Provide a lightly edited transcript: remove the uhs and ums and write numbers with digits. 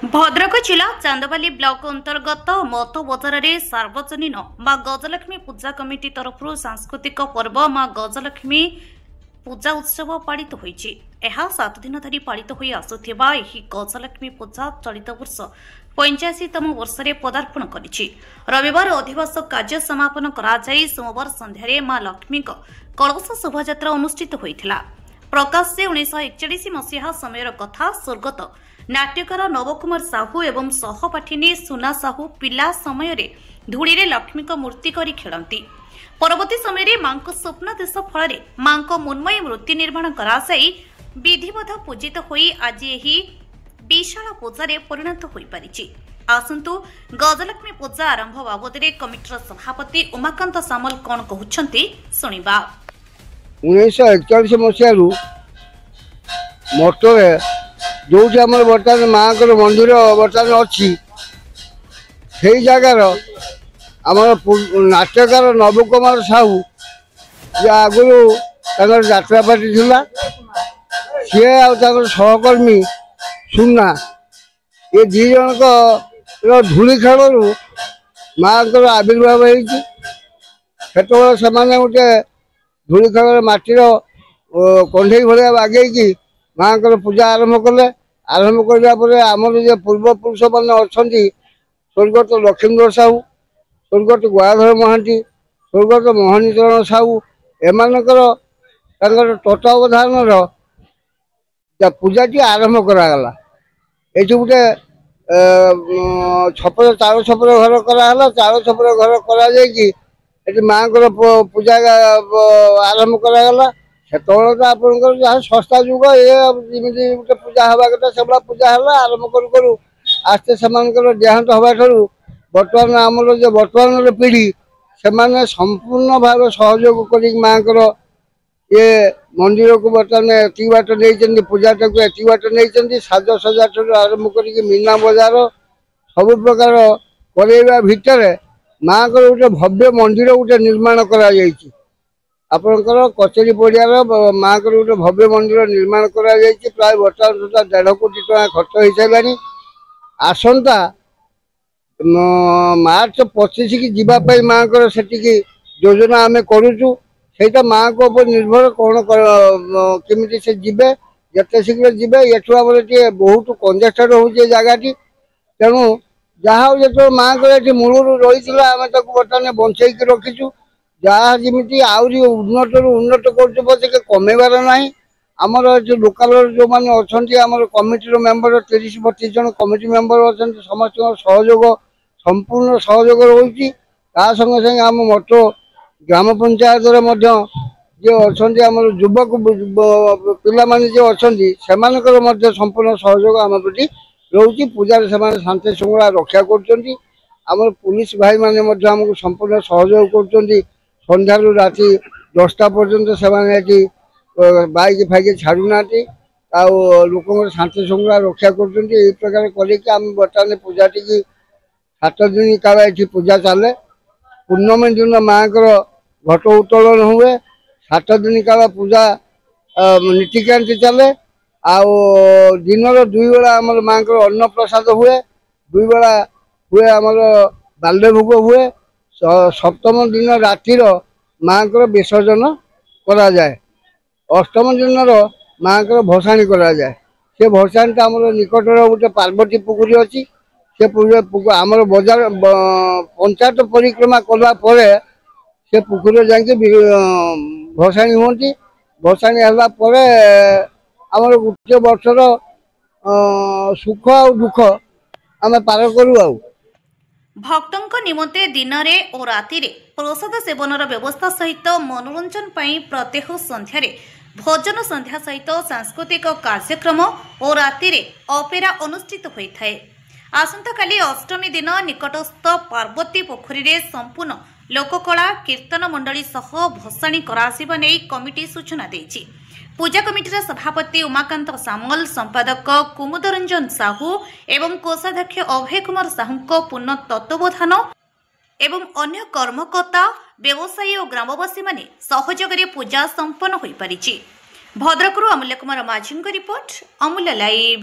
भद्रक जिला चांदबाली ब्लॉक अंतर्गत मत बजार में सार्वजनीन मां गजलक्ष्मी पूजा कमिटी तरफ सांस्कृतिक पर्व मां गजलक्ष्मी पूजा उत्सव पालित होइछि। 7 दिन धरी पालित होई आसुथिबा एही गजलक्ष्मी पूजा चलित वर्ष 85तम वर्ष में पदार्पण करिछि। रविवार अधिवास कार्य समापन करा जाई सोमवार संध्यारे मां लक्ष्मी कलश शोभायात्रा अनुष्ठित होइथिला। प्रकाश से 1941 मसीहा समयर कथा स्वर्गत नाट्यकार नवकुमार साहू एवं सहपाठिनी सुना साहू पिला समय धूली रे लक्ष्मी मूर्ति करी खेलती। परवर्ती समय मां स्वप्नादेश फल मां मुन्मयी मूर्ति निर्माण कराई विधिवत पूजित होई आज यही विशाल पूजा परिणत हो पारिछि। आसंतु गजलक्ष्मी पूजा आरंभ बाबद कमिटीर सभापति उमाकांत सामल कौन कहउछंती सुनिबा। 1941 मसीह मठरे जो बर्तमान माँ को मंदिर बर्तमान अच्छी से जगार आम नाट्यकार नवकुमार साहू जे आगुरी जात्रा पार्टी थिला सी सहकर्मी सुना ये दी जन धूली खेल माँ को आविर्भाव होते गोटे धूली खेल माटीर कंढे भाया बागे माँ को पूजा आरंभ कले। आरंभ करापर आमर जो पूर्वपुरुष मैंने अच्छा स्वर्गत लक्ष्मीधर साहू स्वर्गत गयाधर महांती स्वर्गत मोहनीचरण साहू एमानकर तत्वावधान पूजाटी आरंभ करागला। ये गोटे छपर चार छपर घर कराला। चार छपर घर कर माँ को पूजा आरंभ करागला। सेतबेले आपंकर जहाँ सस्ता जुग ये गोटे पूजा हवा कथा से पूजा है आरंभ करूँ आस्ते से देहांत हवा ठारू बर्तमान आमर जो बर्तमान पीढ़ी से संपूर्ण भाव सहयोग कर माँ को ये मंदिर को बर्तमान एति बाट नहीं पूजाटा को एति बाट नहीं साज सजा ठार आरंभ कर मीना बजार सब प्रकार करवा भितर माँ को गोटे भव्य मंदिर गोटे निर्माण करा आपणकर कचेरी पड़ियार माँ को गोटे भव्य मंदिर निर्माण करा प्राय बर्तमान सुधा 1.5 कोटी टका खर्च हो सारे। आसंता मार्च 25 की जीवाई माँ को से योजना आम करुचु से माँ को ऊपर निर्भर कौन केमी से जीवे जिते शीघ्र जीवे ये बहुत कंजेस्टेड हो जगह तेणु जहाँ जो माँ को मूलर रही आम बर्तमान बंचेक रखीचु जहाँ जमी आहरी उन्नत उन्नत कर कमेबार ना आमर लोकाल जो मैंने अच्छा आम कमिटीर मेम्बर 30-32 जन कमिटी मेम्बर अच्छा समस्त सहयोग संपूर्ण सहयोग रही संगे संगे आम मठ ग्राम पंचायत जो अच्छा आम युवक पिला जो अच्छा से संपूर्ण सहयोग आम प्रति रही पूजा से शांति श्रृंखला रक्षा कर पुलिस भाई मैंने आमको संपूर्ण सहयोग कर संध्यारू राति 10टा पर्यंत से बाइक फाइक छाड़ूना लोक शांति श्रृंखला रक्षा कर प्रकार करम बर्तमान पूजाटी की 7 दिन काल ये पूजा चले। पूर्णमी दिन माँ को घट उत्तोलन हुए 7 दिन काल पूजा नीतिकांति चले। दिन 2 बेला आम माँ को अन्न प्रसाद हुए 2 बेला हुए आमर बाल्य भोग हुए। सप्तम दिन रातिर माँ को विसर्जन करा जाए। अष्टम दिन माँ को भसाणी करा जाए। से भसाणी आम निकटर गोटे पार्वती पुकुरी अच्छी से आमर बजार पंचायत परिक्रमा कलापर से पुकुर जाकि भसाणी हमें भसाणी है आमर गोटे वर्षर सुख आ दुख आम पार करूँ। भक्तों निमंते दिन और राति प्रसाद सेवनर व्यवस्था सहित मनोरंजन पाई प्रत्येक संध्यारे भजन संध्या सहित सांस्कृतिक कार्यक्रम और राति अपेरा अनुष्ठित होता है। आसंता काली अष्टमी दिन निकटस्थ पार्वती पोखरी रे संपूर्ण लोककला कीर्तन मंडली सह भसाणी करासिबा नै कमिटी सूचना देछि। पूजा कमिटीर सभापति उमाकांत सामल संपादक कुमुद रंजन साहू एवं कोषाध्यक्ष अभय कुमार साहू पूर्ण तत्वावधान एवं अन्य कर्मकर्ता व्यवसायी और ग्रामवासी माने सहयोग पूजा संपन्न हो पारिछि। भद्रकरू अमूल्य कुमार माझी रिपोर्ट अमूल्य लाइव।